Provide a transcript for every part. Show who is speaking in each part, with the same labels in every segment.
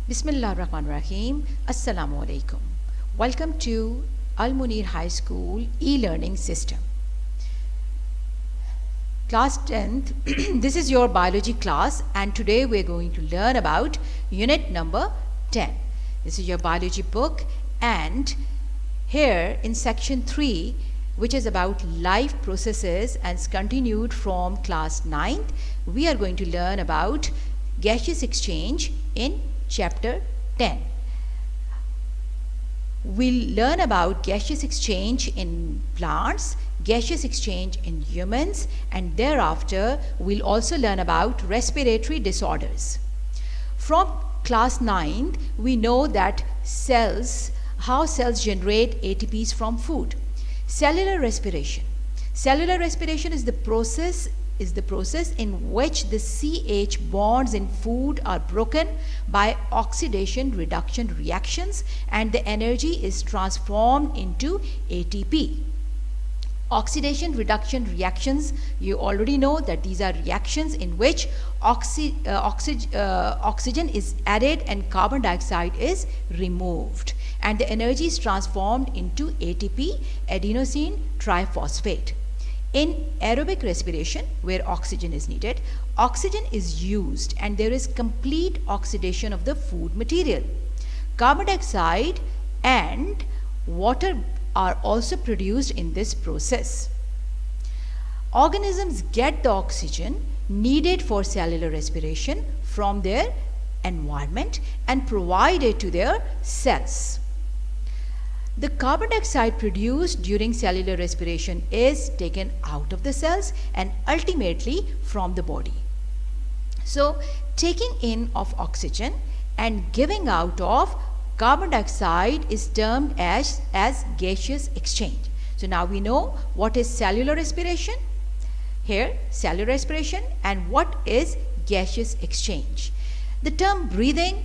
Speaker 1: Bismillah Rahman Rahim. Assalamu alaikum. Welcome to Al Munir High School e-learning system. Class 10th, this is your biology class, and today we're going to learn about unit number 10. This is your biology book, and here in section 3, which is about life processes and is continued from class 9th, we are going to learn about gaseous exchange in chapter 10. We'll learn about gaseous exchange in plants, gaseous exchange in humans, and thereafter we'll also learn about respiratory disorders. From class 9th, we know that how cells generate ATPs from food. Cellular respiration. Cellular respiration is the process in which the CH bonds in food are broken by oxidation reduction reactions and the energy is transformed into ATP. Oxidation reduction reactions, you already know that these are reactions in which oxygen is added and carbon dioxide is removed, and the energy is transformed into ATP, adenosine triphosphate. In aerobic respiration, where oxygen is needed, oxygen is used and there is complete oxidation of the food material. Carbon dioxide and water are also produced in this process. Organisms get the oxygen needed for cellular respiration from their environment and provide it to their cells. The carbon dioxide produced during cellular respiration is taken out of the cells and ultimately from the body. So, taking in of oxygen and giving out of carbon dioxide is termed as gaseous exchange. So, now we know what is cellular respiration. Here, cellular respiration, and what is gaseous exchange. The term breathing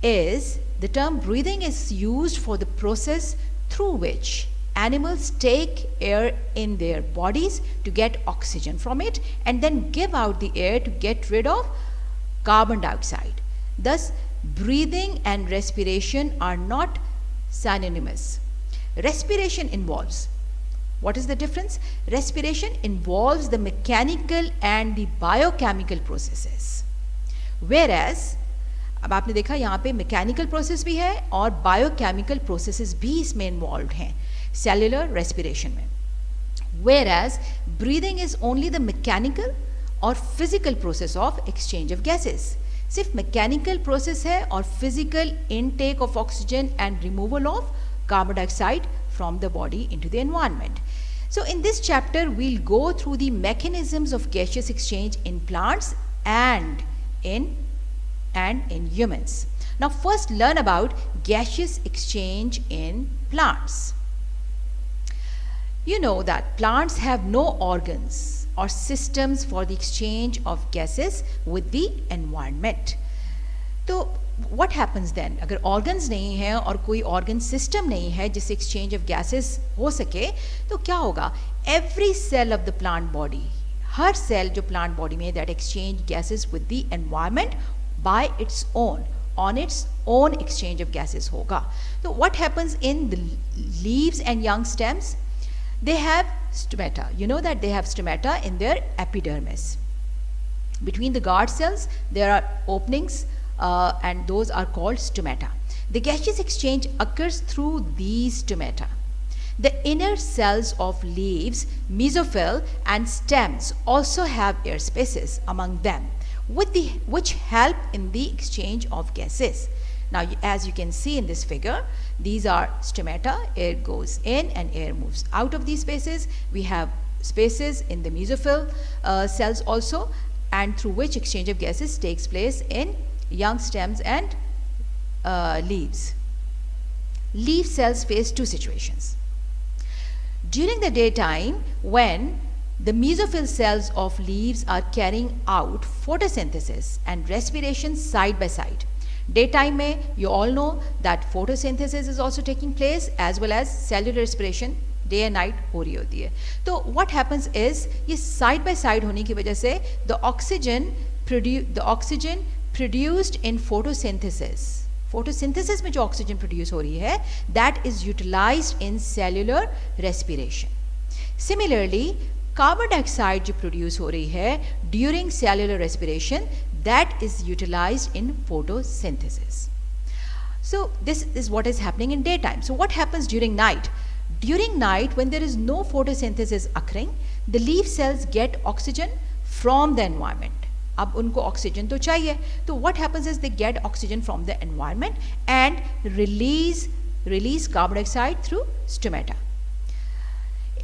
Speaker 1: is used for the process through which animals take air in their bodies to get oxygen from it and then give out the air to get rid of carbon dioxide. Thus, breathing and respiration are not synonymous. Respiration involves, what is the difference? Respiration involves the mechanical and the biochemical processes, whereas अब आपने देखा यहाँ पे mechanical process भी है और biochemical processes भी इसमें इन्वॉल्व हैं सेल्युलर रेस्पिरेशन में. Whereas breathing is only the mechanical और physical process of exchange of gases. सिर्फ मैकेनिकल प्रोसेस है और physical intake of oxygen and removal of carbon dioxide from the body into the environment. So in this chapter we'll go through the mechanisms of gaseous exchange in plants and in humans. Now first learn about gaseous exchange in plants. You know that plants have no organs or systems for the exchange of gases with the environment. तो what happens then? अगर organs नहीं है और कोई organ system नहीं है जिससे exchange of gases हो सके तो क्या होगा? Every cell of the plant body, her cell जो plant body में that exchange gases with the environment by its own, on its own exchange of gases होगा. So what happens in the leaves and young stems? They have stomata. You know that they have stomata in their epidermis. Between the guard cells there are openings and those are called stomata. The gaseous exchange occurs through these stomata. The inner cells of leaves, mesophyll and stems also have air spaces among them, which help in the exchange of gases. Now as you can see in this figure, these are stomata, air goes in and air moves out of these spaces. We have spaces in the mesophyll cells also, and through which exchange of gases takes place in young stems and leaves. Leaf cells face two situations. During the daytime, when the mesophyll cells of leaves are carrying out photosynthesis and respiration side by side. Daytime में you all know that photosynthesis is also taking place as well as cellular respiration day and night हो रही होती है. तो what happens is ये side by side होने की वजह से the oxygen produced in photosynthesis. Photosynthesis में जो ऑक्सीजन प्रोड्यूस हो रही है that is utilized in cellular respiration. Similarly, carbon dioxide जो प्रोड्यूस हो रही है during cellular respiration that is utilized in photosynthesis. So this is what is happening in daytime. So what happens during night? During night, when there is no photosynthesis occurring, the leaf cells get oxygen from the environment. अब उनको oxygen तो चाहिए, तो what happens is they get oxygen from the environment and release carbon dioxide through stomata.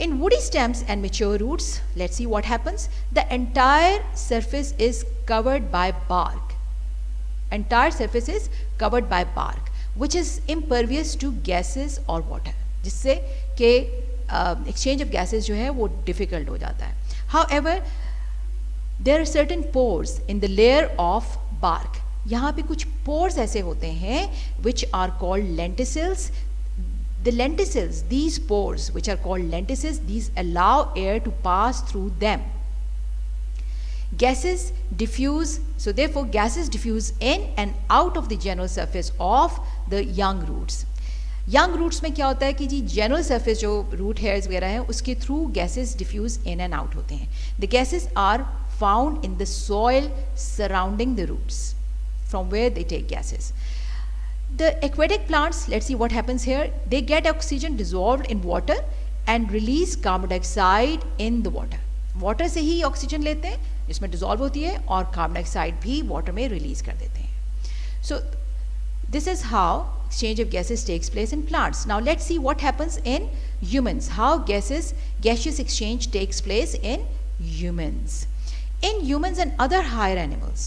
Speaker 1: In woody stems and mature roots, let's see what happens. The entire surface is covered by bark. Entire surface is covered by bark, which is impervious to gases or water. जिससे कि exchange of gases जो है वो difficult हो जाता है. However, there are certain pores in the layer of bark. यहाँ पे कुछ pores ऐसे होते हैं which are called lenticels. The lenticels, these pores which are called lenticels, these allow air to pass through them. Gases diffuse, so therefore gases diffuse in and out of the general surface of the young roots. Young roots में क्या होता है कि जी general surface जो root hairs वगैरह है उसके through gases diffuse in and out होते हैं. The gases are found in the soil surrounding the roots from where they take gases. The aquatic plants, let's see what happens here. They get oxygen dissolved in water and release carbon dioxide in the water. Water से ही oxygen लेते हैं जिसमें dissolve होती है और carbon dioxide भी water में रिलीज कर देते हैं. सो this is how exchange of gases takes place in plants. Now let's see what happens in humans, how gaseous exchange takes place in humans. In humans and other higher animals,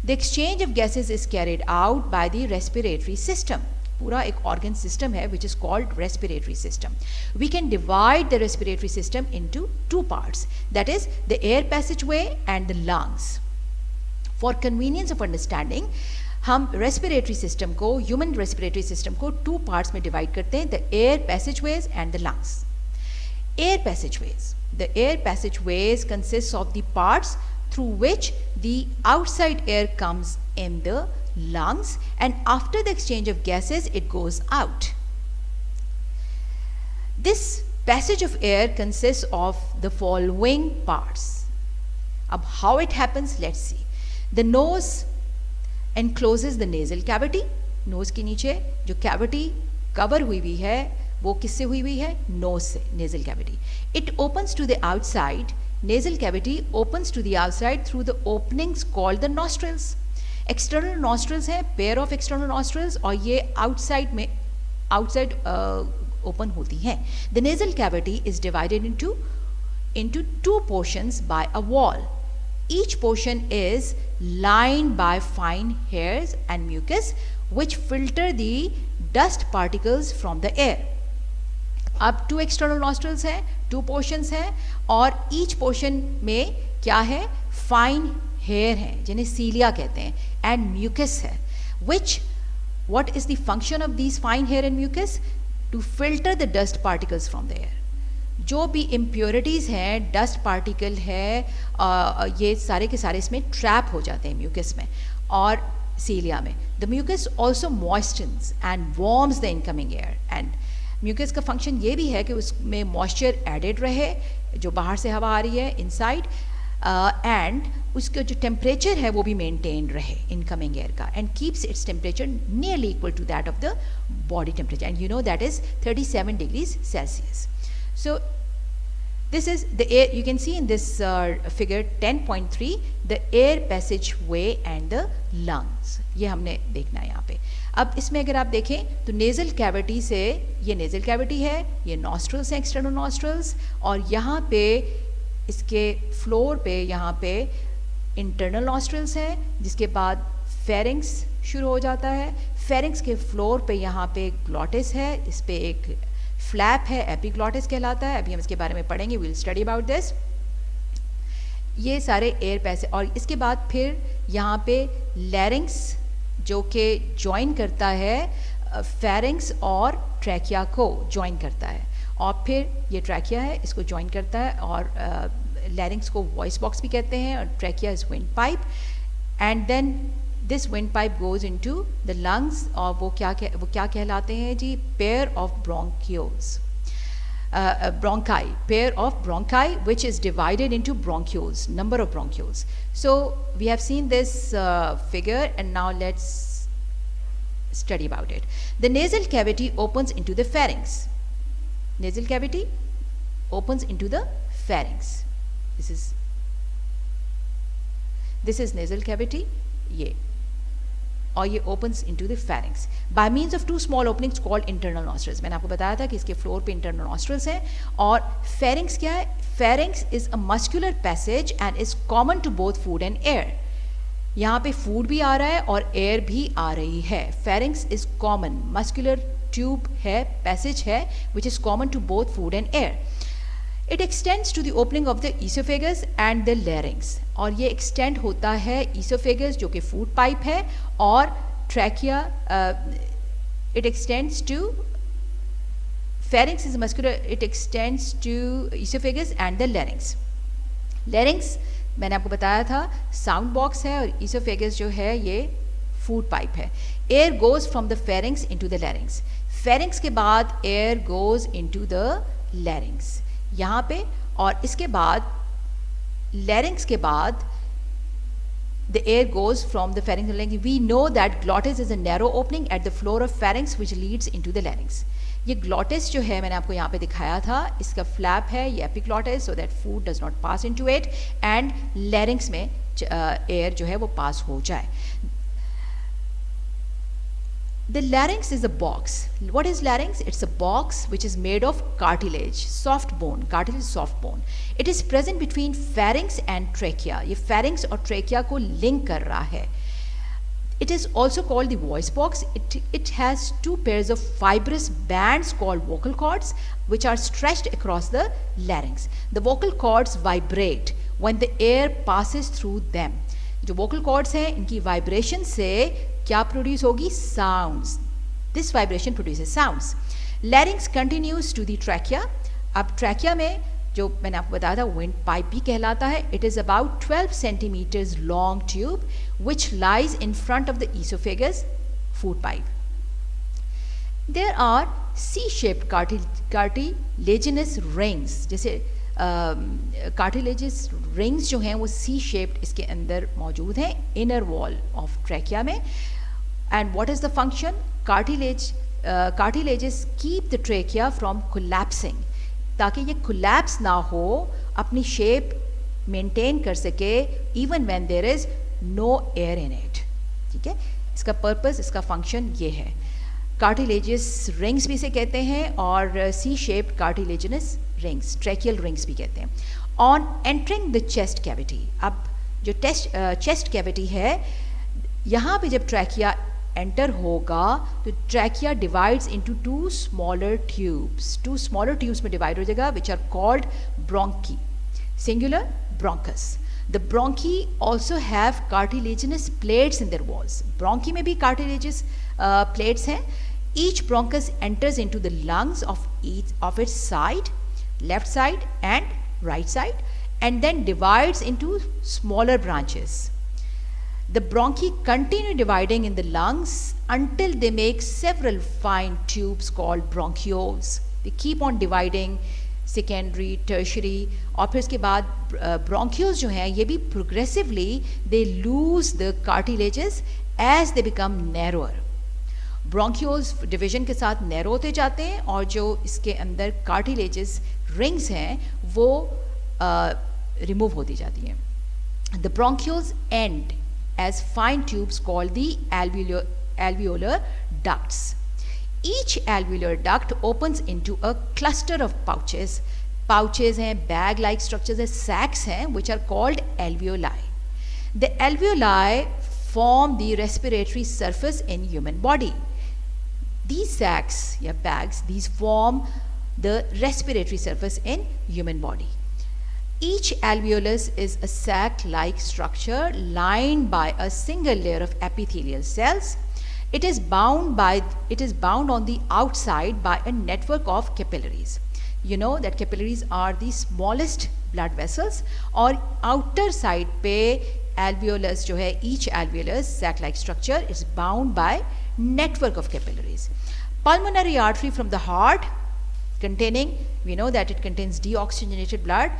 Speaker 1: the exchange of gases is carried out by the respiratory system. पूरा एक organ system है which is called respiratory system. We can divide the respiratory system into two parts, that is the air passageway and the lungs. For convenience of understanding, हम respiratory system को, human respiratory system को two parts में divide करते हैं, the air passageways and the lungs. Air passageways consist of the parts through which the outside air comes in the lungs, and after the exchange of gases it goes out. This passage of air consists of the following parts. Ab how it happens, let's see. The nose encloses the nasal cavity. nose के नीचे जो cavity cover हुई हुई है वो किससे हुई हुई है? nose से, nasal cavity. It opens to the outside. Nasal cavity opens to the outside through the openings called the nostrils. External nostrils हैं, pair of external nostrils, और ये outside open होती हैं. The nasal cavity is divided into two portions by a wall. Each portion is lined by fine hairs and mucus which filter the dust particles from the air. अब two external nostrils हैं, two portions हैं, और each portion में क्या है? fine hair है जिन्हें cilia कहते हैं, and mucus है. What is the function of these fine hair and mucus? To filter the dust particles from the air. जो भी impurities हैं, डस्ट पार्टिकल है, ये सारे के सारे इसमें ट्रैप हो जाते हैं म्यूकस में और सीलिया में. The mucus also moistens and warms the incoming air. And mucus का फंक्शन ये भी है कि उसमें मॉइस्चर एडेड रहे जो बाहर से हवा आ रही है इनसाइड, एंड उसका जो टेम्परेचर है वो भी मेंटेन रहे इनकमिंग एयर का, and keeps its temperature nearly equal to that of the body temperature, and you know that is 37 degrees Celsius. So this is the air. You can see in this figure 10.3 the air passageway and the lungs. ये हमने देखना है यहाँ पे. अब इसमें अगर आप देखें तो nasal cavity से, ये nasal cavity है, ये nostrils हैं, external nostrils, और यहाँ पे इसके फ्लोर पे यहाँ पे internal nostrils हैं, जिसके बाद pharynx शुरू हो जाता है. pharynx के फ्लोर पे यहाँ पे glottis है, इस पे एक फ्लैप है, एपिग्लॉटिस कहलाता है. अभी हम इसके बारे में पढ़ेंगे, विल स्टडी अबाउट दिस. ये सारे एयर पैसे, और इसके बाद फिर यहाँ पे लैरिंग्स जो कि ज्वाइन करता है फेरिंग्स और ट्रैकिया को ज्वाइन करता है, और फिर ये ट्रैकिया है इसको ज्वाइन करता है, और लैरिंग्स को वॉइस बॉक्स भी कहते हैं, और trachea is windpipe. And then this windpipe goes into the lungs और वो क्या कहलाते हैं जी, pair of bronchioles, bronchi, pair of bronchi which is divided into bronchioles, number of bronchioles. So we have seen this figure, and now let's study about it. The nasal cavity opens into the pharynx. Nasal cavity opens into the pharynx. This is nasal cavity, ये, और ये opens into the pharynx by means of two small openings called internal nostrils. मैंने आपको बताया था कि इसके floor पे internal nostrils हैं. और pharynx क्या है? Pharynx is a muscular passage and is common to both food and air. यहाँ पे food भी आ रहा है और air भी आ रही है. Pharynx is common, muscular tube है, passage है, which is common to both food and air. It extends to the opening of the esophagus and the larynx. और ये extend होता है esophagus जो कि food pipe है, और trachea, it extends to pharynx is muscular, it extends to esophagus and the larynx. Larynx मैंने आपको बताया था sound box है, और esophagus जो है ये food pipe है. Air goes from the pharynx into the larynx. Pharynx के बाद air goes into the larynx. यहाँ पे, और इसके बाद larynx के बाद the air goes from the pharynx to the larynx. We know that glottis is a narrow opening at the floor of pharynx which leads into the larynx. ये glottis जो है मैंने आपको यहाँ पे दिखाया था, इसका flap है ये epiglottis, so that food does not pass into it and larynx में air जो है वो pass हो जाए. The larynx is a box. What is larynx? It's a box which is made of cartilage, soft bone. Cartilage, soft bone. It is present between pharynx and trachea. ये pharynx और trachea को link कर रहा है. It is also called the voice box. It has two pairs of fibrous bands called vocal cords which are stretched across the larynx. The vocal cords vibrate when the air passes through them. जो vocal cords हैं इनकी vibration से क्या produce होगी? Sounds. This vibration produces sounds. Larynx continues to the trachea. अब trachea में जो मैंने आपको बताया था विंड पाइप भी कहलाता है. It is about 12 centimetres long tube which lies in front of the oesophagus food pipe. There are C shaped cartilaginous rings. जैसे कार्टिलेजिस रिंग्स जो हैं वो सी शेप्ड इसके अंदर मौजूद हैं इनर वॉल ऑफ ट्रैकिया में. And what is the function? Cartilages keep the trachea from collapsing, ताकि ये कोलैप्स ना हो, अपनी शेप मेंटेन कर सके even when there is no air in it. ठीक है, इसका पर्पस, इसका फंक्शन ये है. कार्टिलेजियस रिंग्स भी इसे कहते हैं और C shaped cartilaginous rings, tracheal rings भी कहते हैं. On entering the chest cavity. अब जो चेस्ट कैविटी है यहाँ पे जब ट्रैकिया एंटर होगा तो trachea divides into two smaller tubes में डिवाइड हो जाएगा which are called bronchi, singular bronchus. The bronchi also have cartilaginous plates in their walls. Bronchi में भी कार्टिलेजियस प्लेट्स हैं. Each bronchus enters into the lungs of its side, left side and right side, and then divides into smaller branches. The bronchi continue dividing in the lungs until they make several fine tubes called bronchioles. They keep on dividing, secondary, tertiary, और फिर इसके बाद bronchioles जो हैं ये भी progressively they lose the cartilages as they become narrower. Bronchioles division के साथ नैरो होते जाते हैं और जो इसके अंदर कार्टिलेजेस रिंग्स हैं वो रिमूव होती जाती हैं. The bronchioles end as fine tubes called the alveolar ducts. Each alveolar duct opens into a cluster of pouches. Pouches हैं, bag-like structures हैं, sacs हैं, which are called alveoli. The alveoli form the respiratory surface in human body. These sacs या bags, these form the respiratory surface in human body. Each alveolus is a sac-like structure lined by a single layer of epithelial cells. It is bound on the outside by a network of capillaries. You know that capillaries are the smallest blood vessels और outer side पे alveolus जो है, each alveolus sac like structure is bound by network of capillaries. Pulmonary artery from the heart containing, we know that it contains deoxygenated blood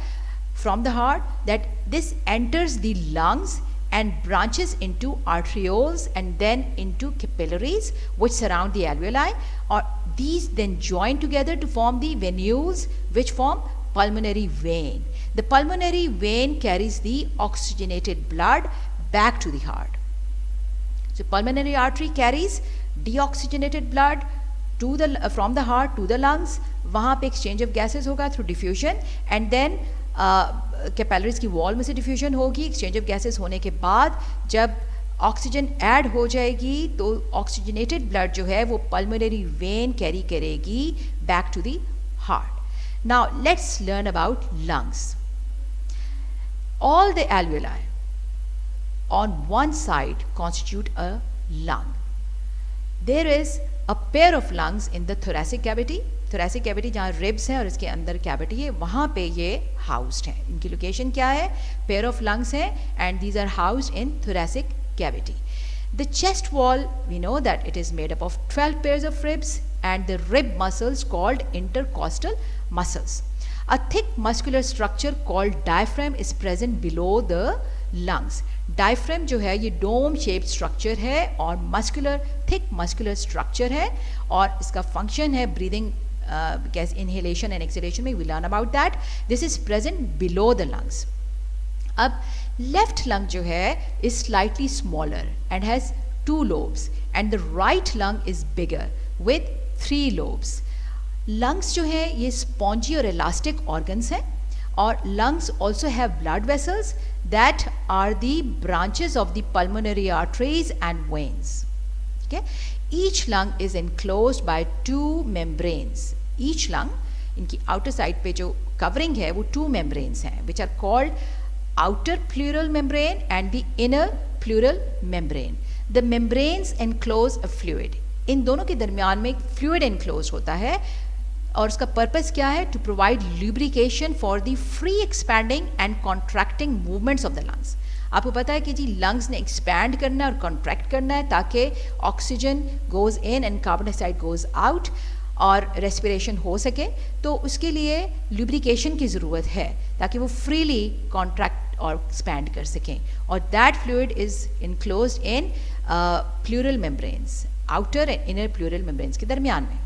Speaker 1: from the heart, that this enters the lungs and branches into arterioles and then into capillaries which surround the alveoli, or these then join together to form the venules which form pulmonary vein. The pulmonary vein carries the oxygenated blood back to the heart. So pulmonary artery carries deoxygenated blood to the from the heart to the lungs. वहाँ पे exchange of gases होगा through diffusion, and then capillaries की wall में से diffusion होगी. Exchange of gases होने के बाद जब ऑक्सीजन ऐड हो जाएगी तो ऑक्सीजनेटेड ब्लड जो है वो पल्मोनरी वेन कैरी करेगी back to the heart. Now let's learn about lungs. All the alveoli on one side constitute a lung. There is a pair of lungs in the thoracic cavity. thoracic cavity जहाँ ribs हैं और इसके अंदर cavity है, वहाँ पे ये housed हैं. इनकी लोकेशन क्या है? पेयर ऑफ लंग्स हैं and these are housed in thoracic cavity. The chest wall, we know that it is made up of 12 pairs of ribs and the rib muscles called intercostal muscles. A thick muscular structure called diaphragm is present below the lungs. Diaphragm जो है ये dome shaped structure है और muscular thick muscular structure है और इसका function है breathing gas inhalation and exhalation में. We learn about that. This is present below the lungs. अब लेफ्ट लंग जो है is slightly smaller and has 2 lobes and the right lung is bigger with 3 lobes. Lungs जो है ये spongy और elastic organs हैं और lungs also have blood vessels that are the branches of the pulmonary arteries and veins. Okay, each lung is enclosed by 2 membranes. Each lung, इनकी outer side पे जो covering है वो 2 membranes हैं which are called outer pleural membrane and the inner pleural membrane. The membranes enclose a fluid. इन दोनों के दरमियान में एक fluid enclosed होता है और उसका पर्पस क्या है? To provide lubrication for the free expanding and contracting movements of the lungs. आपको पता है कि जी लंग्स ने एक्सपैंड करना है और कॉन्ट्रैक्ट करना है ताकि oxygen goes in and carbon dioxide goes out और रेस्पिरेशन हो सके. तो उसके लिए ल्यूब्रिकेशन की ज़रूरत है ताकि वो फ्रीली कॉन्ट्रैक्ट और एक्सपैंड कर सकें. और that fluid is enclosed in pleural membranes, outer and inner pleural membranes के दरमियान में.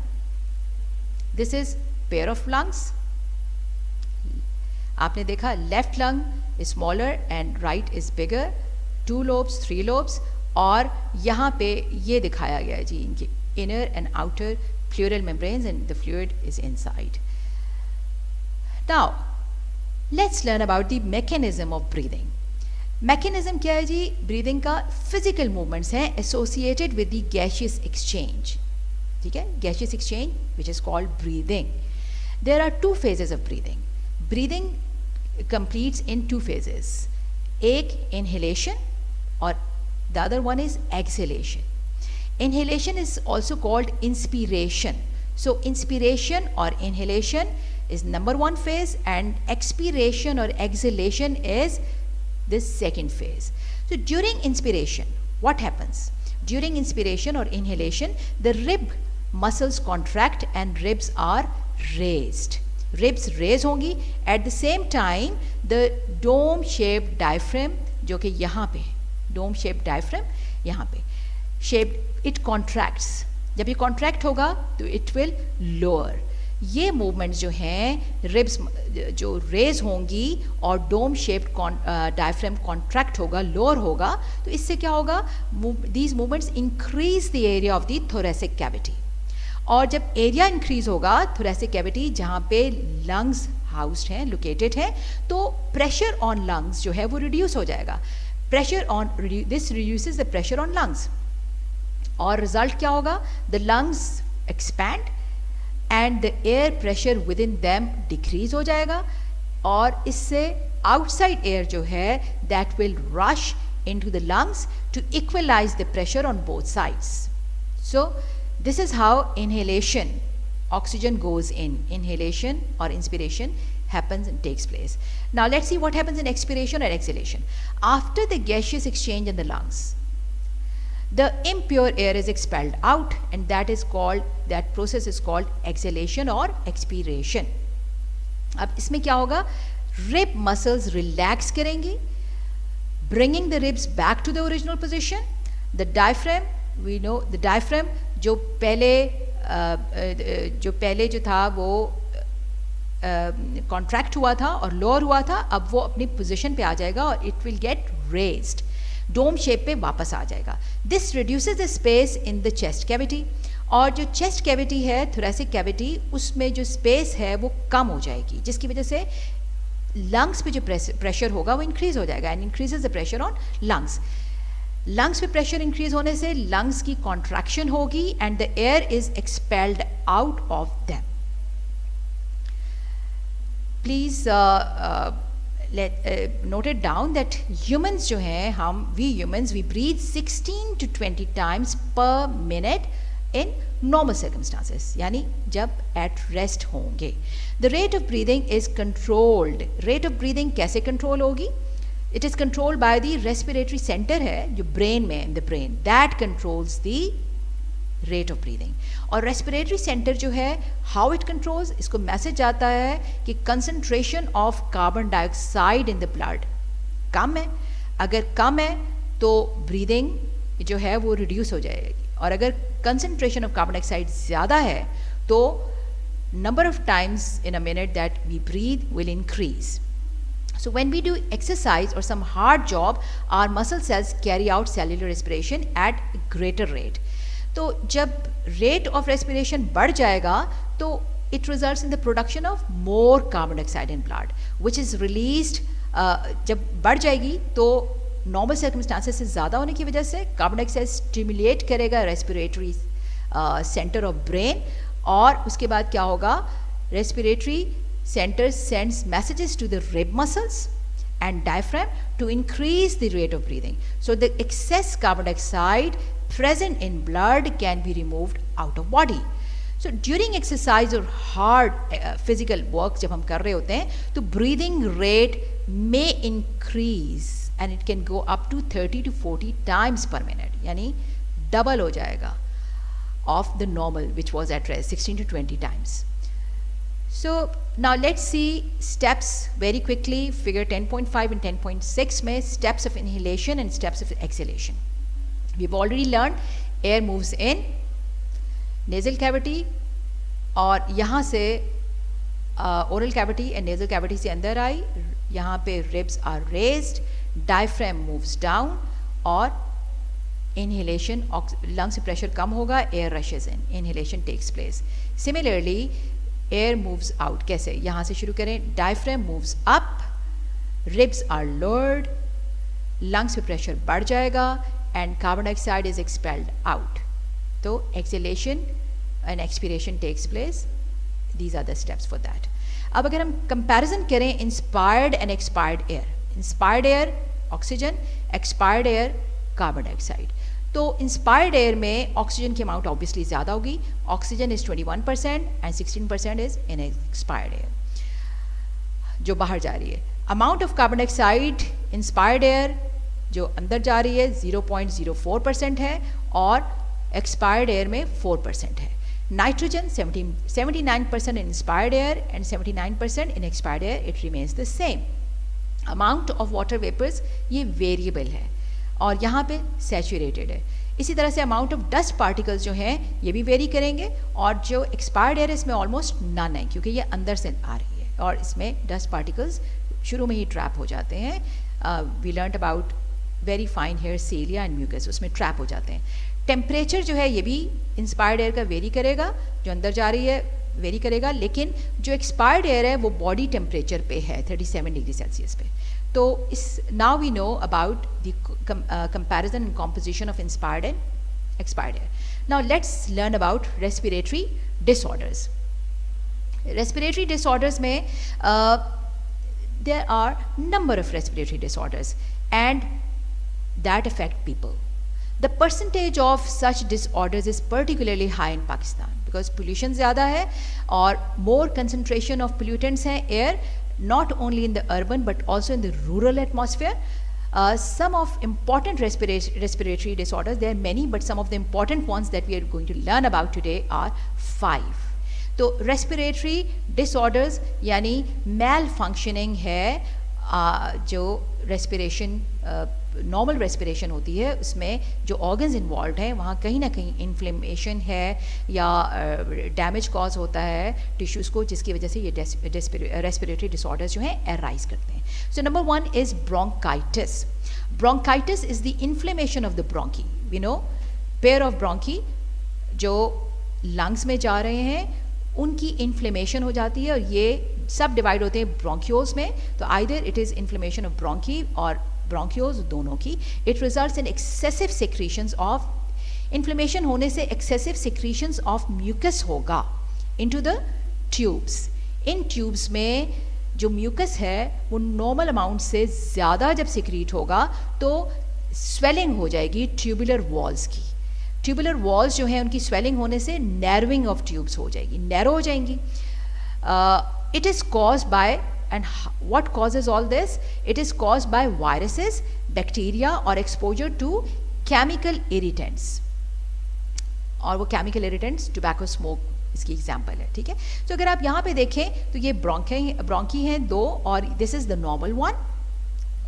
Speaker 1: This is pair of lungs. आपने देखा left lung is smaller and right is bigger, 2 lobes, 3 lobes, और यहाँ पे ये दिखाया गया है जी इनके inner and outer pleural membranes and the fluid is inside. Now let's learn about the mechanism of breathing. Mechanism क्या है जी? breathing का physical movements हैं associated with the gaseous exchange. ठीक है, gaseous exchange which is called breathing. There are 2 phases of breathing. Breathing completes in 2 phases. एक inhalation और the other one is exhalation. Inhalation is also called inspiration. So inspiration or inhalation is number 1 phase and expiration or exhalation is the second phase. So during inspiration, what happens? During inspiration or inhalation, the rib muscles contract and ribs are raised. Ribs raise होंगी. At the same time, the dome shaped diaphragm जो कि यहाँ पे dome shaped diaphragm यहाँ पे shaped it contracts. जब ये contract होगा तो it will lower. ये movements जो हैं ribs जो raise होंगी और dome shaped diaphragm contract होगा, lower होगा, तो इससे क्या होगा? These movements increase the area of the thoracic cavity. और जब एरिया इंक्रीज होगा thoracic cavity जहाँ पे lungs हाउस्ड हैं, लोकेटेड हैं, तो प्रेशर ऑन लंग्स जो है वो रिड्यूस हो जाएगा. Pressure on this reduces the pressure on lungs और रिजल्ट क्या होगा? The lungs expand and the air pressure with in them decrease हो जाएगा और इससे आउटसाइड एयर जो है that will rush into the lungs to equalize the pressure on both sides. So this is how inhalation, oxygen goes in, inhalation or inspiration happens and takes place. Now let's see what happens in expiration and exhalation. After the gaseous exchange in the lungs, the impure air is expelled out, and that process is called exhalation or expiration. अब इसमें क्या होगा, rib muscles relax करेंगी, bringing the ribs back to the original position. The diaphragm, we know the diaphragm जो पहले जो था वो कॉन्ट्रैक्ट हुआ था और लोअर हुआ था, अब वो अपनी पोजीशन पे आ जाएगा और it will get raised, dome shape पे वापस आ जाएगा. This reduces the space in the chest cavity, और जो चेस्ट कैविटी है, थोरेसिक कैविटी, उसमें जो स्पेस है वो कम हो जाएगी, जिसकी वजह से लंग्स पे जो प्रेशर होगा वो इंक्रीज हो जाएगा, and increases the pressure on lungs. Lungs पे प्रेशर इंक्रीज होने से लंग्स की कॉन्ट्रैक्शन होगी and the air is expelled out of them. Please note it down that humans जो हैं, we humans breathe 16 to 20 times per minute in normal circumstances, यानी जब at rest होंगे. The rate of breathing is controlled. Rate of breathing कैसे control होगी? It is controlled by the respiratory center है जो brain में, in the brain, that controls the rate of breathing. और respiratory center जो है, how it controls, इसको message आता है कि concentration of carbon dioxide in the blood कम है. अगर कम है तो breathing जो है वो reduce हो जाएगी, और अगर concentration of carbon dioxide ज़्यादा है तो number of times in a minute that we breathe will increase. So when we do exercise or some hard job, our muscle cells carry out cellular respiration at greater rate. तो जब rate of respiration बढ़ जाएगा तो it results in the production of more carbon dioxide in blood, which is released. जब बढ़ जाएगी तो normal circumstances से ज़्यादा होने की वजह से carbon dioxide stimulate करेगा respiratory center of brain, और उसके बाद क्या होगा, respiratory center sends messages to the rib muscles and diaphragm to increase the rate of breathing. So the excess carbon dioxide present in blood can be removed out of body. So during exercise or hard physical work जब हम कर रहे होते हैं तो breathing rate may increase and it can go up to 30 to 40 times per minute, यानी double हो जाएगा of the normal which was at rest, 16 to 20 times. So now let's see steps very quickly. Figure 10.5 and 10.6 में steps of inhalation and steps of exhalation. We've already learned air moves in nasal cavity, और यहाँ से oral cavity and nasal cavity से अंदर आई, यहाँ पे ribs are raised, diaphragm moves down, और inhalation, lungs से pressure कम होगा, air rushes in, inhalation takes place. Similarly, air moves out. कैसे? यहाँ से शुरू करें. diaphragm moves up, ribs are lowered, lungs पे pressure बढ़ जाएगा, and carbon dioxide is expelled out. तो exhalation and expiration takes place. These are the steps for that. अब अगर हम comparison करें inspired and expired air, inspired air oxygen, expired air carbon dioxide. तो inspired air में oxygen की amount obviously ज़्यादा होगी. Oxygen is 21% and 16% is in expired air जो बाहर जा रही है. Amount of carbon dioxide inspired air जो अंदर जा रही है 0.04% है, और एक्सपायर्ड एयर में 4% है. Nitrogen 79% in inspired air and 79% in expired air, it remains the same. Amount of water vapours ये वेरिएबल है और यहाँ पे सैचुरेटेड है. इसी तरह से अमाउंट ऑफ डस्ट पार्टिकल्स जो हैं ये भी वेरी करेंगे, और जो एक्सपायर्ड एयर इसमें ऑलमोस्ट नन है क्योंकि ये अंदर से आ रही है और इसमें डस्ट पार्टिकल्स शुरू में ही ट्रैप हो जाते हैं. We learn about very fine hair cilia and mucus, उसमें ट्रैप हो जाते हैं. टेम्परेचर जो है ये भी इंस्पायर्ड एयर का वेरी करेगा, जो अंदर जा रही है वेरी करेगा, लेकिन जो एक्सपायर्ड एयर है वो बॉडी टेम्परेचर पे है 37 डिग्री सेल्सियस पे. तो इस now we know about the comparison and composition of inspired and expired air. Now let's learn about respiratory disorders. Respiratory disorders में there are number of respiratory disorders and that affect people. The percentage of such disorders is particularly high in Pakistan. Because pollution ज़्यादा है और मोर concentration of pollutants हैं air, not only in the urban but also in the rural atmosphere. Some of important respiratory disorders, there are many, but some of the important ones that we are going to learn about today are 5. तो respiratory disorders यानी malfunctioning है जो respiration normal respiration होती है उसमें जो organs involve हैं वहाँ कहीं ना कहीं इन्फ्लेमेशन है या डैमेज कॉज होता है टिश्यूज़ को, जिसकी वजह से ये रेस्पिरेटरी डिसऑर्डर्स जो हैं अराइज करते हैं. So number 1 is bronchitis. Bronchitis is the inflammation of the bronchi. We know pair of bronchi जो लंग्स में जा रहे हैं उनकी इन्फ्लेमेशन हो जाती है और ये सब डिवाइड होते हैं ब्रोंक्योल्स में. तो either it is inflammation of bronchi और ब्रोंक्योल्स, दोनों की. It results in excessive secretions of, inflammation होने से एक्सेसिव सिक्रीशंस ऑफ म्यूकस होगा into the tubes. In tubes में जो म्यूकस है वो नॉर्मल अमाउंट से ज़्यादा जब सिक्रीट होगा तो स्वेलिंग हो जाएगी ट्यूबुलर वॉल्स की. ट्यूबुलर वॉल्स जो हैं उनकी स्वेलिंग होने से नैरोइंग ऑफ ट्यूब्स हो जाएगी, नैरो हो जाएंगी. It is caused by, and what causes all this? It is caused by viruses, bacteria or exposure to chemical irritants. और वो chemical irritants tobacco smoke इसकी एग्जाम्पल है. ठीक है, तो अगर आप यहाँ पे देखें तो ये ब्रोंकी हैं 2 और this is the normal one.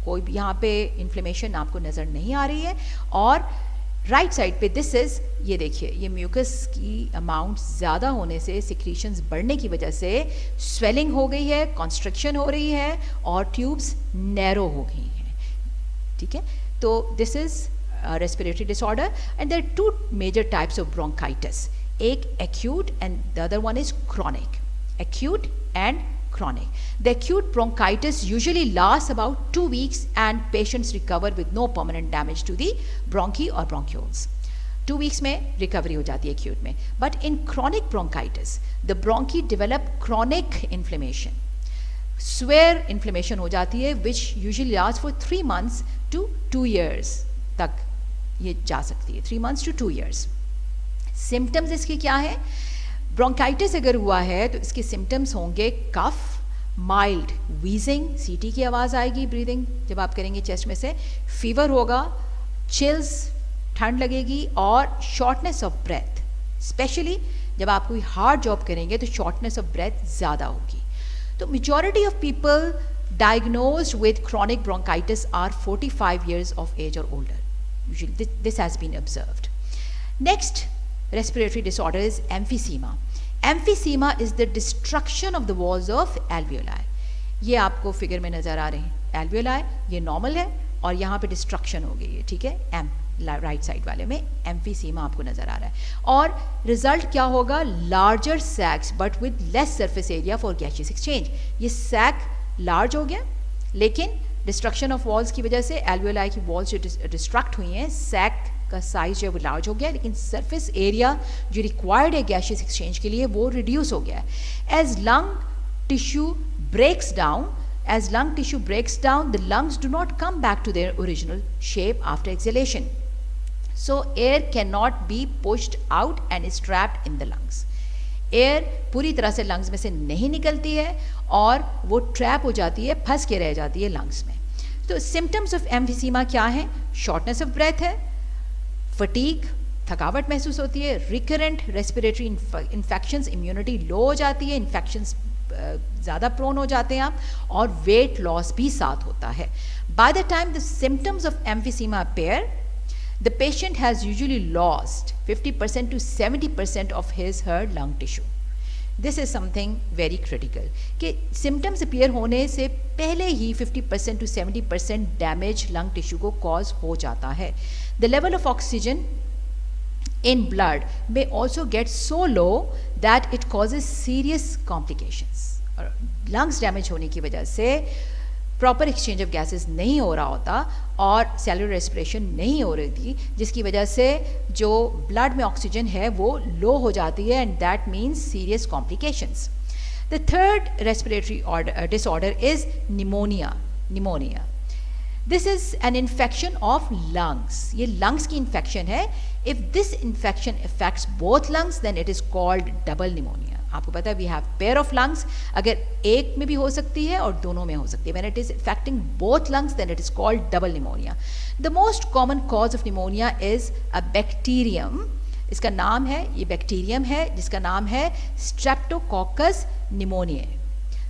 Speaker 1: कोई भी यहाँ पे इन्फ्लेमेशन आपको नज़र नहीं आ रही है. और राइट साइड पे दिस इज़, ये देखिए ये म्यूकस की अमाउंट ज़्यादा होने से, सिक्रीशंस बढ़ने की वजह से स्वेलिंग हो गई है, कॉन्स्ट्रक्शन हो रही है और ट्यूब्स नैरो हो गई हैं. ठीक है, तो this is respiratory disorder and there are 2 major types of bronchitis. एक acute and the other one is chronic. Acute and chronic. The acute bronchitis usually lasts about 2 weeks and patients recover with no permanent damage to the bronchi or bronchioles. 2 weeks में recovery हो जाती है acute में. But in chronic bronchitis, the bronchi develop chronic inflammation. Severe inflammation हो जाती है which usually lasts for 3 months to 2 years तक ये जा सकती है. 3 months to 2 years. Symptoms इसके क्या है? ब्रोंकाइटिस अगर हुआ है तो इसके सिम्टम्स होंगे कफ, माइल्ड वीजिंग, सीटी की आवाज़ आएगी ब्रीदिंग जब आप करेंगे चेस्ट में से, फीवर होगा, चिल्स ठंड लगेगी और शॉर्टनेस ऑफ ब्रेथ. स्पेशली जब आप कोई हार्ड जॉब करेंगे तो शॉर्टनेस ऑफ ब्रेथ ज़्यादा होगी. तो majority of people diagnosed with chronic bronchitis are 45 years of age or older. Usually this has been observed. Next respiratory disorder is emphysema. Emphysema is the destruction of the walls of alveoli. ये आपको figure में नज़र आ रहे हैं. alveoli ये normal है और यहाँ पे डिस्ट्रक्शन हो गई है. ठीक है, एम राइट साइड वाले में एम्फीसीमा आपको नज़र आ रहा है. और रिजल्ट क्या होगा? Larger sacs but with less surface area for gaseous exchange. ये सैक लार्ज हो गया लेकिन डिस्ट्रक्शन ऑफ वॉल्स की वजह से एल्वियोलाई की वॉल्स जो डिस्ट्रक्ट हुई हैं, सैक का साइज जो है वो लार्ज हो गया लेकिन सरफेस एरिया जो रिक्वायर्ड है गैसियस एक्सचेंज के लिए वो रिड्यूस हो गया है. As lung tissue breaks down, as lung tissue breaks down, the lungs do not come back to their original shape after exhalation. So air cannot be pushed out and is trapped in the lungs. Air पूरी तरह से lungs में से नहीं निकलती है और वो ट्रैप हो जाती है, फंस के रह जाती है lungs में. तो symptoms of emphysema क्या है? Shortness of breath है, fatigue, थकावट महसूस होती है, recurrent respiratory infections, immunity low हो जाती है, infections ज़्यादा प्रोन हो जाते हैं आप, और वेट लॉस भी साथ होता है. By the time the symptoms of emphysema appear, the patient has usually lost 50% to 70% of his her lung tissue. This is something very critical कि सिम्टम्स अपेयर होने से पहले ही 50% to 70% डैमेज लंग टिश्यू को cause हो जाता है. The level of oxygen in blood may also get so low that it causes serious complications. और lungs damage होने की वजह से proper exchange of gases नहीं हो रहा होता और cellular respiration नहीं हो रही थी, जिसकी वजह से जो blood में ऑक्सीजन है वो लो हो जाती है and that means serious complications. The third respiratory disorder is pneumonia. This is an infection of lungs. ये lungs की infection है. If this infection affects both lungs then it is called double pneumonia. आपको पता है we have pair of lungs, अगर एक में भी हो सकती है और दोनों में हो सकती है. When it is affecting both lungs then it is called double pneumonia. The most common cause of pneumonia is a bacterium. इसका नाम है, ये बैक्टीरियम है जिसका नाम है streptococcus pneumoniae.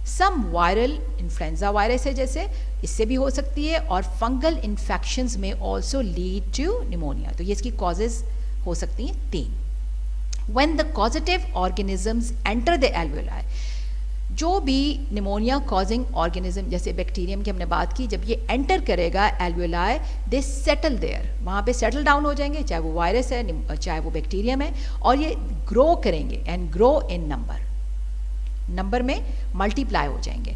Speaker 1: Some viral influenza virus है जैसे, इससे भी हो सकती है, और fungal infections may also lead to pneumonia. तो ये इसकी कॉजेज हो सकती हैं 3. When the causative organisms enter the alveoli, जो भी निमोनिया कॉजिंग ऑर्गेनिज्म जैसे बैक्टीरियम की हमने बात की, जब ये एंटर करेगा एल्वियोलाई दे सेटल देयर, वहाँ पे सेटल डाउन हो जाएंगे, चाहे वो वायरस है चाहे वो बैक्टीरियम है, और ये ग्रो करेंगे एंड ग्रो इन नंबर में मल्टीप्लाई हो जाएंगे.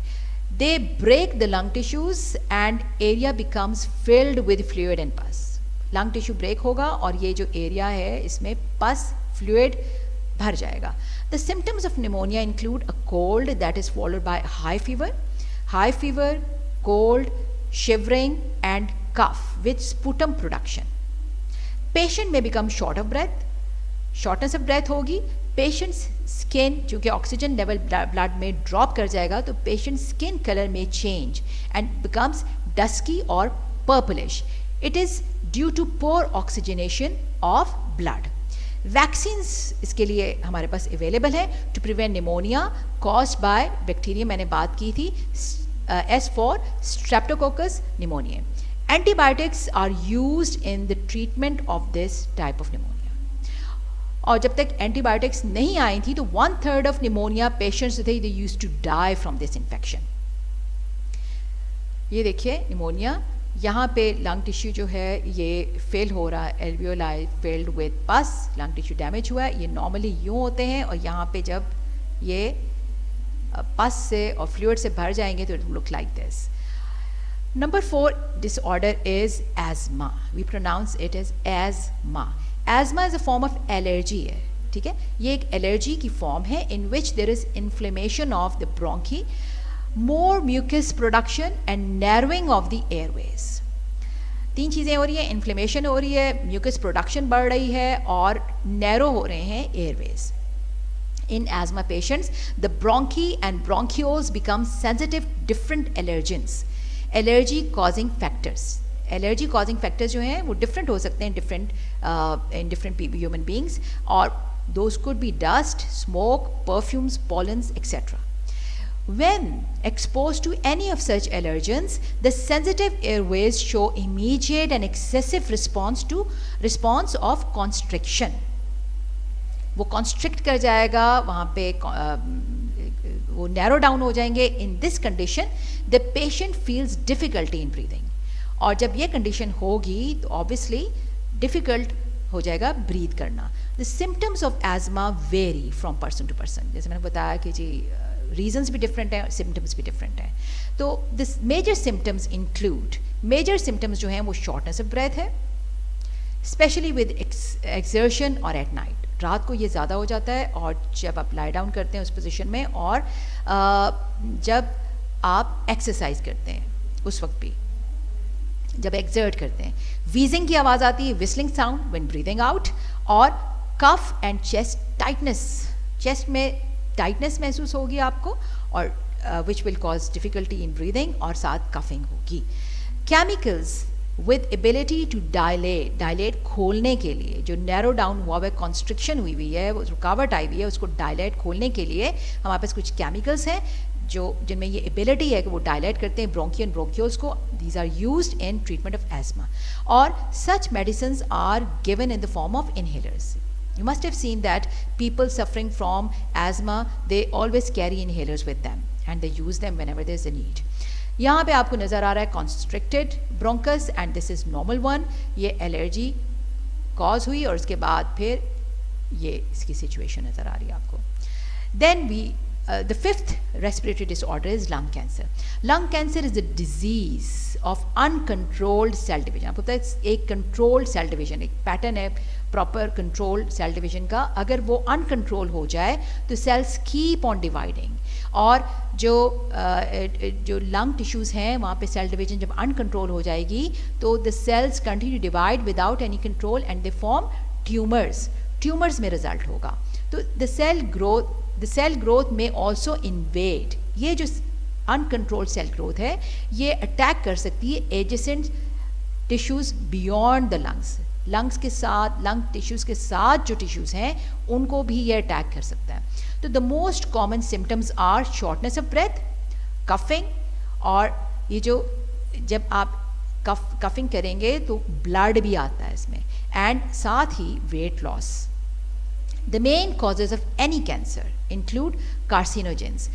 Speaker 1: They break the lung tissues and area becomes filled with fluid and pus. Lung tissue break होगा और ये जो एरिया है इसमें पस फ्लूइड भर जाएगा. The symptoms of pneumonia include a cold that is followed by high fever, cold, shivering and cough with sputum production. Patient may become short of breath, shortness of breath होगी. Patient's skin, चूँकि oxygen level blood में drop कर जाएगा तो patient skin colour में change and becomes dusky और purplish. It is due to poor oxygenation of blood. Vaccines इसके लिए हमारे पास अवेलेबल है to prevent pneumonia caused by bacteria, मैंने बात की थी, as for streptococcus pneumoniae. Antibiotics are used in the treatment of this type of pneumonia. और जब तक एंटीबायोटिक्स नहीं आई थी तो 1/3 ऑफ निमोनिया पेशेंट्स थे they used to die from this infection. ये देखिए निमोनिया, यहाँ पे लंग टिश्यू जो है ये फेल हो रहा है, एल्वियोलाई फिल्ड विद पस, लंग टिश्यू डैमेज हुआ है. ये नॉर्मली यूँ होते हैं और यहाँ पे जब ये पस से और फ्लूइड से भर जाएंगे तो it look like this. Number 4 disorder is asthma. We pronounce it as asthma. Asthma is a form of allergy है, ठीक है. ये एक एलर्जी की फॉर्म है in which there is inflammation of the bronchi, more mucus production and narrowing of the airways. 3 चीज़ें हो रही हैं, इन्फ्लेमेशन हो रही है, म्यूकस प्रोडक्शन बढ़ रही है और नैरो हो रहे हैं Airways. In asthma patients, the bronchi and bronchioles become sensitive to different allergens. Allergy causing factors. Allergy causing factors जो हैं वो different हो सकते हैं in different human beings, और those could be dust, smoke, perfumes, pollens, etc. When exposed to any of such allergens, the sensitive airways show immediate and excessive response of constriction. वो constrict कर जाएगा, वहाँ पे वो narrow down हो जाएंगे. In this condition, the patient feels difficulty in breathing. और जब ये condition होगी तो obviously difficult हो जाएगा breathe करना. The symptoms of asthma vary from person to person. जैसे मैंने बताया कि जी रीजन्स भी डिफरेंट हैं, सिम्टम्स भी डिफरेंट हैं. तो this major symptoms include, major symptoms जो हैं वो शॉर्टनेस ऑफ ब्रेथ है, स्पेशली विद एक्सर्शन और एट नाइट. रात को ये ज़्यादा हो जाता है और जब आप लाई डाउन करते हैं उस पोजीशन में, और जब आप एक्सरसाइज करते हैं उस वक्त भी, जब एक्सर्ट करते हैं. वीजिंग की आवाज़ आती है, whistling sound when breathing out, और cough and chest tightness, chest में टाइटनेस महसूस होगी आपको, और which will cause difficulty in breathing, और साथ कफिंग होगी. Chemicals with ability to dilate खोलने के लिए, जो नैरो डाउन हुआ है, कॉन्स्ट्रिक्शन हुई हुई है, वो रुकावट आई हुई है, उसको डायलेट खोलने के लिए हमारे पास कुछ केमिकल्स हैं जो जिनमें ये एबिलिटी है कि वो डायलेट करते हैं ब्रोंकी एंड ब्रोंक्यूल्स को. These are used in treatment of asthma, और such medicines are given in the form of inhalers. You must have seen that people suffering from asthma, they always carry inhalers with them and they use them whenever there is a need. यहाँ पे आपको नज़र आ रहा है constricted bronchus and this is normal one. ये allergy cause हुई और उसके बाद फिर ये इसकी सिचुएशन नज़र आ रही है आपको. Then the 5th respiratory disorder is lung cancer. Lung cancer is a disease of uncontrolled cell division. आपको पता है एक controlled cell division, एक pattern है प्रॉपर कंट्रोल सेल डिवीजन का. अगर वो अनकंट्रोल हो जाए तो सेल्स कीप ऑन डिवाइडिंग, और जो लंग टिश्यूज़ हैं वहाँ पे सेल डिवीजन जब अनकंट्रोल हो जाएगी तो the cells continue divide without any control and they form tumours में रिजल्ट होगा. तो द सेल ग्रोथ में ऑल्सो इन्वेड, ये जो अनकंट्रोल्ड सेल ग्रोथ है ये अटैक कर सकती है adjacent tissues beyond the lungs के साथ, लंग टिश्यूज़ के साथ जो टिश्यूज़ हैं उनको भी ये अटैक कर सकता है. तो the most common symptoms are shortness of breath, coughing, और ये जो जब आप कफिंग करेंगे तो ब्लड भी आता है इसमें, एंड साथ ही weight loss. The main causes of any cancer include carcinogens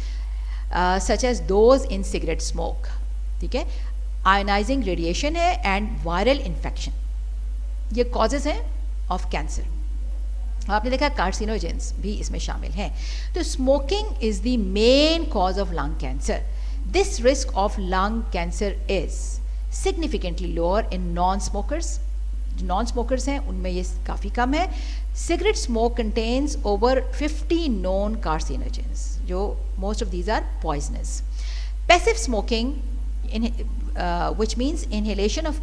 Speaker 1: such as those in cigarette smoke, ठीक है, आयोनाइजिंग रेडिएशन है, एंड वायरल इन्फेक्शन. ये कॉजेज हैं ऑफ कैंसर. आपने देखा कार्सिनोजेंस भी इसमें शामिल हैं. तो smoking is the main cause of lung cancer. This risk of lung cancer is significantly lower in non smokers. जो नॉन स्मोकर्स हैं उनमें ये काफ़ी कम है. Cigarette smoke contains over 50 known carcinogens, जो most of these are poisonous. Passive smoking which means inhalation of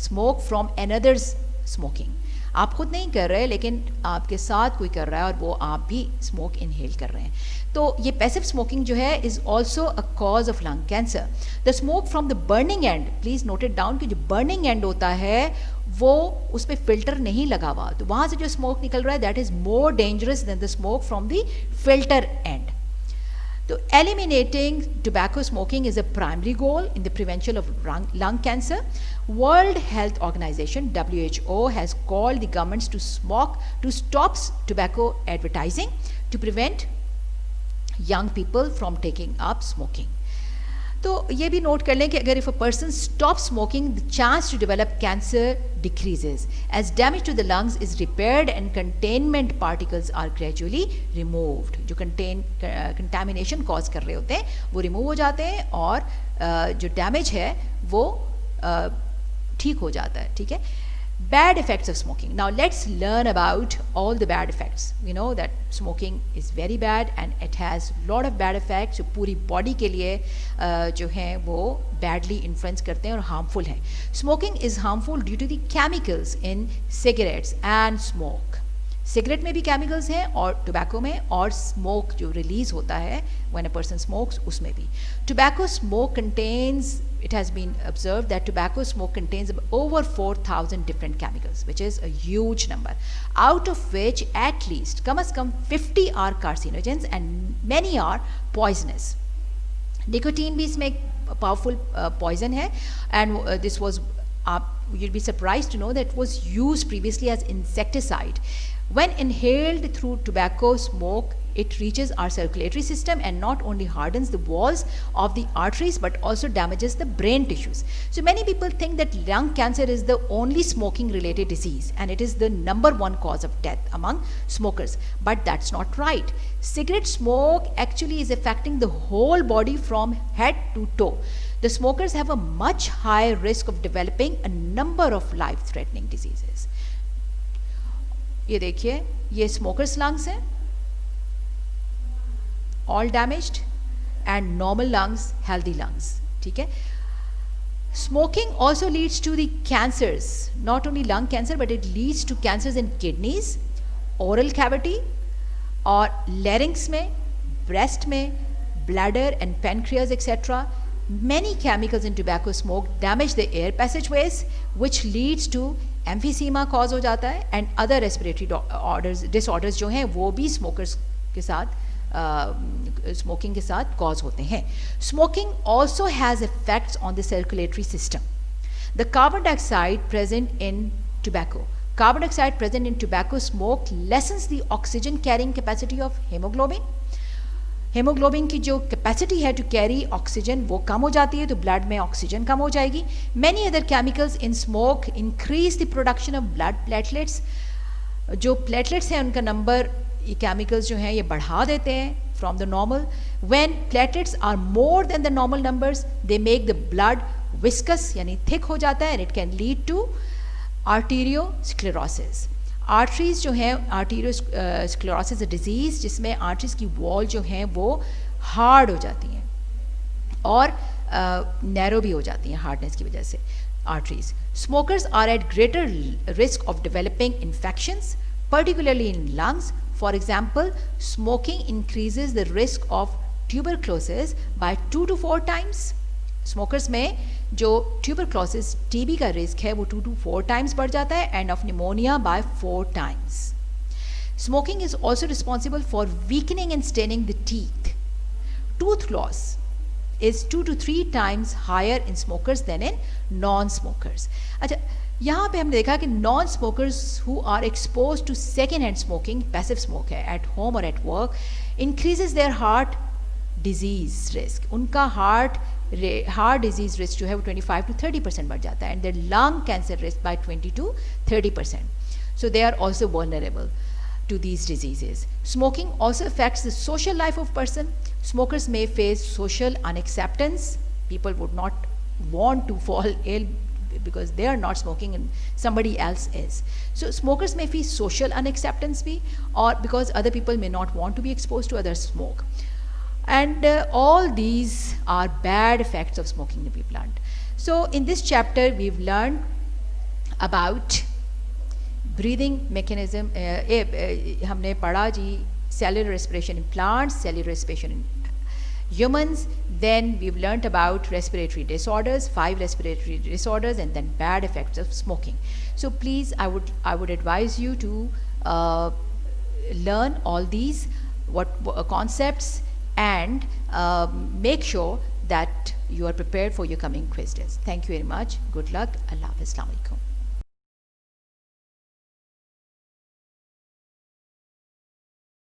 Speaker 1: smoke from another's smoking. आप खुद नहीं कर रहे लेकिन आपके साथ कोई कर रहा है और वो आप भी स्मोक इनहेल कर रहे हैं. तो ये पैसिव स्मोकिंग जो है is also a cause of lung cancer. The smoke from the burning and, please note it down कि जो बर्निंग एंड होता है वो उस पर फिल्टर नहीं लगा हुआ, तो वहाँ से जो स्मोक निकल रहा है that is more dangerous than the smoke from the filter and. So eliminating tobacco smoking is a primary goal in the prevention of lung cancer. World Health Organization WHO has called the governments to stop tobacco advertising to prevent young people from taking up smoking. तो ये भी note कर लें कि अगर if a person stop smoking the chance to develop cancer decreases as damage to the lungs is repaired and containment particles are gradually removed. जो contamination cause कर रहे होते हैं वो रिमूव हो जाते हैं और जो डैमेज है वो ठीक हो जाता है. ठीक है. Bad effects of smoking. Now let's learn about all the bad effects. We know that smoking is very bad and it has lot of bad effects. जो पूरी body के लिए जो हैं वो badly influence करते हैं और harmful हैं. Smoking is harmful due to the chemicals in cigarettes and smoke. Cigarette में भी केमिकल्स हैं और टोबैको में, और स्मोक जो रिलीज होता है व्हेन अ पर्सन स्मोक्स उसमें भी. Tobacco smoke contains, it has been observed that tobacco smoke contains over 4,000 different chemicals, which is a huge number, out of which at least कम से कम 50 are carcinogens and many are poisonous. Nicotine भी इसमें एक powerful poison है, and this was you'll be surprised to know that it was used previously as insecticide. When inhaled through tobacco smoke, it reaches our circulatory system and not only hardens the walls of the arteries but also damages the brain tissues. So many people think that lung cancer is the only smoking related disease and it is the number one cause of death among smokers, but that's not right. Cigarette smoke actually is affecting the whole body from head to toe. The smokers have a much higher risk of developing a number of life threatening diseases. ये देखिए, ये smokers lungs हैं, all damaged, and normal lungs, healthy lungs. ठीक है. Smoking also leads to the cancers, not only lung cancer but it leads to cancers in kidneys, oral cavity और larynx में, breast में, bladder and pancreas etc. Many chemicals in tobacco smoke damage the air passageways which leads to emphysema cause हो जाता है, and other respiratory disorders जो हैं वो भी smokers के साथ स्मोकिंग के साथ कॉज होते हैं. Smoking also has effects on the circulatory system. The carbon dioxide present in tobacco, carbon dioxide present in tobacco smoke lessons the oxygen carrying capacity of haemoglobin. Haemoglobin की जो capacity है to carry oxygen वो कम हो जाती है, तो blood में oxygen कम हो जाएगी. Many other chemicals in smoke increase the production of blood platelets. जो प्लेटलेट्स हैं उनका नंबर ये केमिकल्स जो हैं ये बढ़ा देते हैं from the normal. When platelets are more than the normal numbers they make the blood viscous यानी थिक हो जाता है, and it can lead to arteriosclerosis. Arteries जो हैं, आर्टीरियोस्क्लेरोसिस डिजीज़ जिसमें आर्टरीज की वॉल जो हैं वो हार्ड हो जाती हैं और नैरो भी हो जाती हैं हार्डनेस की वजह से. arteries. Smokers are at greater risk of developing infections, particularly in lungs. For example, smoking increases the risk of tuberculosis by 2 to 4 times. Smokers में जो tuberculosis TB का risk है वो 2 to 4 times बढ़ जाता है, and of pneumonia by 4 times. Smoking is also responsible for weakening and staining the teeth. Tooth loss is 2 to 3 times higher in smokers than in non-smokers. अच्छा, यहाँ पे हमने देखा कि non-smokers who are exposed to second-hand smoking, passive smoke है, at home or at work, increases their heart disease risk. उनका heart disease risk जो है वो 25 to 30% बढ़ जाता है, and their lung cancer risk by 20 to 30%. So they are also vulnerable to these diseases. Smoking also affects the social life of person. Smokers may face social unacceptance. People would not want to fall ill because they are not smoking and somebody else is. So smokers may face social unacceptance bhi, or because other people may not want to be exposed to other smoke. And all these are bad effects of smoking to be blunt. So in this chapter we've learned about breathing mechanism. हमने पढ़ा जी cellular respiration in plants, cellular respiration in humans. Then we've learnt about respiratory disorders, 5 respiratory disorders, and then bad effects of smoking. So please, I would advise you to learn all these concepts and make sure that you are prepared for your coming quiz test. Thank you very much. Good luck. Allah Hafiz. Assalamu alaikum.